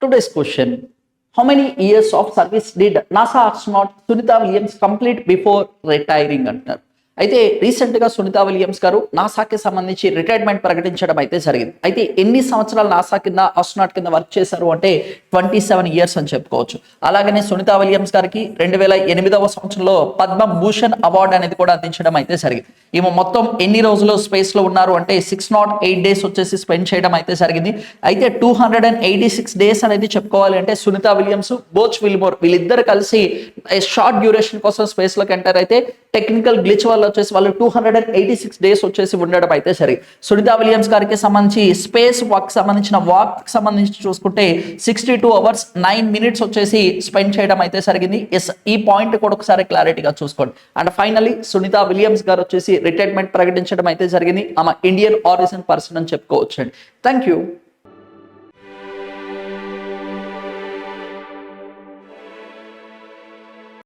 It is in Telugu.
Today's question: how many years of service did NASA astronaut Sunita Williams complete before retiring? అంటారు. అయితే రీసెంట్ గా సునీత విలియమ్స్ గారు నాసాకి సంబంధించి రిటైర్మెంట్ ప్రకటించడం అయితే జరిగింది. అయితే ఎన్ని సంవత్సరాలు నాసా కింద ఆస్ట్రోనాట్ కింద వర్క్ చేశారు అంటే 27 years అని చెప్పుకోవచ్చు. అలాగనే సునీత విలియమ్స్ గారికి 2008వ సంవత్సరంలో పద్మభూషణ్ అవార్డు అనేది కూడా అందించడం అయితే జరిగింది. ఈమె మొత్తం ఎన్ని రోజులు స్పేస్ లో ఉన్నారు అంటే 608 days వచ్చేసి స్పెండ్ చేయడం అయితే జరిగింది. అయితే 286 days అనేది చెప్పుకోవాలి అంటే సునీత విలియమ్స్, బోచ్ విల్మోర్ వీళ్ళిద్దరు కలిసి షార్ట్ డ్యూరేషన్ కోసం స్పేస్ లోకి ఎంటర్ అయితే టెక్నికల్ గ్లిచ్ వల్ల వచ్చేసి వాళ్ళు 286 days వచ్చేసి ఉండడం అయితే సరే. సునీత విలియమ్స్ గారికి సంబంధించి స్పేస్ వాక్ సంబంధించిన సంబంధించి చూసుకుంటే 62 hours 9 minutes వచ్చేసి స్పెండ్ చేయడం అయితే జరిగింది. ఎస్, ఈ పాయింట్ కూడా ఒకసారి క్లారిటీగా చూసుకోండి. అండ్ ఫైనలీ సునీత విలియమ్స్ గారు వచ్చేసి రిటైర్మెంట్ ప్రకటించడం అయితే జరిగింది. ఆమె ఇండియన్ ఆరిజిన్ పర్సన్ అని చెప్పుకోవచ్చు అండి. Thank you.